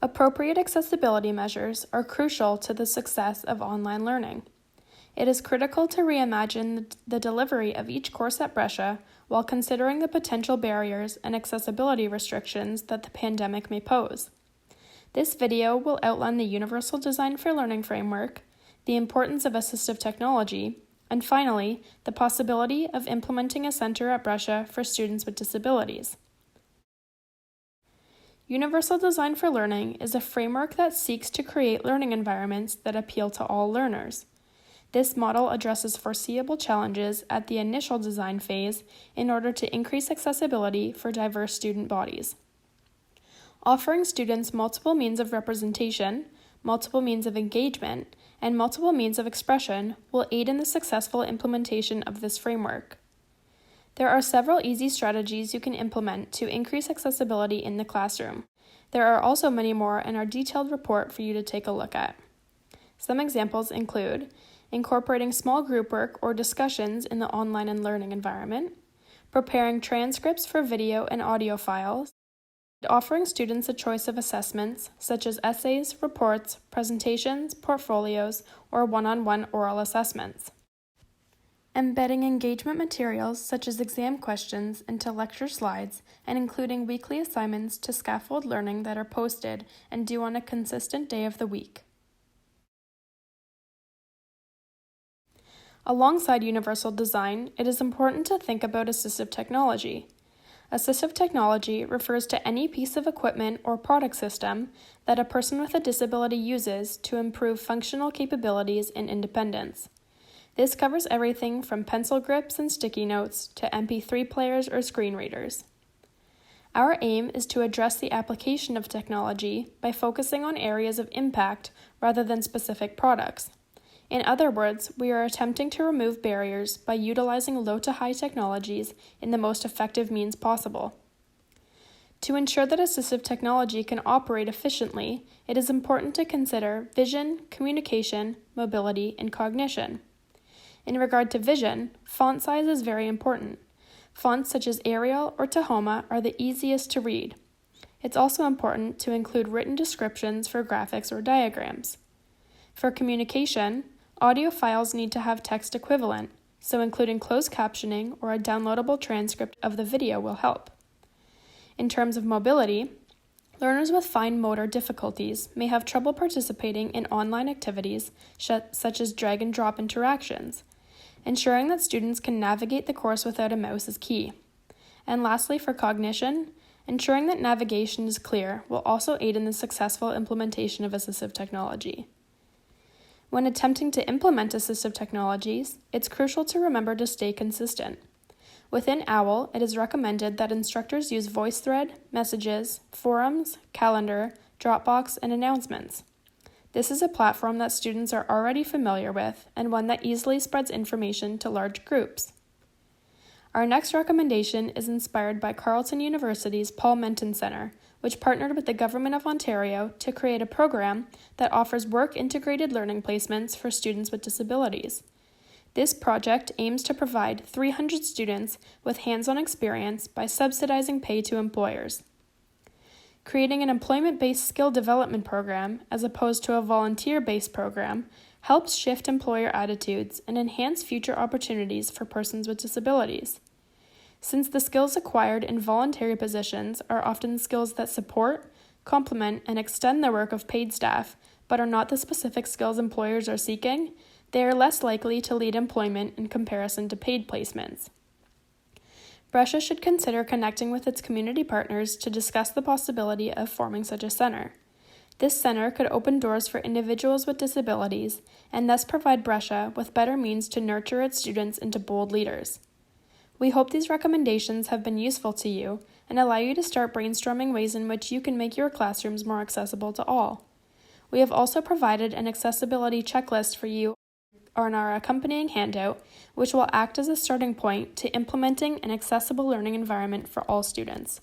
Appropriate accessibility measures are crucial to the success of online learning. It is critical to reimagine the delivery of each course at Brescia while considering the potential barriers and accessibility restrictions that the pandemic may pose. This video will outline the Universal Design for Learning framework, the importance of assistive technology, and finally, the possibility of implementing a center at Brescia for students with disabilities. Universal Design for Learning is a framework that seeks to create learning environments that appeal to all learners. This model addresses foreseeable challenges at the initial design phase in order to increase accessibility for diverse student bodies. Offering students multiple means of representation, multiple means of engagement, and multiple means of expression will aid in the successful implementation of this framework. There are several easy strategies you can implement to increase accessibility in the classroom. There are also many more in our detailed report for you to take a look at. Some examples include incorporating small group work or discussions in the online and learning environment, preparing transcripts for video and audio files, offering students a choice of assessments such as essays, reports, presentations, portfolios, or one-on-one oral assessments. Embedding engagement materials such as exam questions into lecture slides and including weekly assignments to scaffold learning that are posted and due on a consistent day of the week. Alongside universal design, it is important to think about assistive technology. Assistive technology refers to any piece of equipment or product system that a person with a disability uses to improve functional capabilities and independence. This covers everything from pencil grips and sticky notes to MP3 players or screen readers. Our aim is to address the application of technology by focusing on areas of impact rather than specific products. In other words, we are attempting to remove barriers by utilizing low to high technologies in the most effective means possible. To ensure that assistive technology can operate efficiently, it is important to consider vision, communication, mobility, and cognition. In regard to vision, font size is very important. Fonts such as Arial or Tahoma are the easiest to read. It's also important to include written descriptions for graphics or diagrams. For communication, audio files need to have text equivalent, so including closed captioning or a downloadable transcript of the video will help. In terms of mobility, learners with fine motor difficulties may have trouble participating in online activities such as drag and drop interactions. Ensuring that students can navigate the course without a mouse is key. And lastly, for cognition, ensuring that navigation is clear will also aid in the successful implementation of assistive technology. When attempting to implement assistive technologies, it's crucial to remember to stay consistent. Within OWL, it is recommended that instructors use VoiceThread, messages, forums, calendar, Dropbox, and announcements. This is a platform that students are already familiar with and one that easily spreads information to large groups. Our next recommendation is inspired by Carleton University's Paul Menton Center, which partnered with the Government of Ontario to create a program that offers work-integrated learning placements for students with disabilities. This project aims to provide 300 students with hands-on experience by subsidizing pay to employers. Creating an employment-based skill development program, as opposed to a volunteer-based program, helps shift employer attitudes and enhance future opportunities for persons with disabilities. Since the skills acquired in voluntary positions are often skills that support, complement, and extend the work of paid staff, but are not the specific skills employers are seeking, they are less likely to lead employment in comparison to paid placements. Brescia should consider connecting with its community partners to discuss the possibility of forming such a center. This center could open doors for individuals with disabilities and thus provide Brescia with better means to nurture its students into bold leaders. We hope these recommendations have been useful to you and allow you to start brainstorming ways in which you can make your classrooms more accessible to all. We have also provided an accessibility checklist for you on our accompanying handout, which will act as a starting point to implementing an accessible learning environment for all students.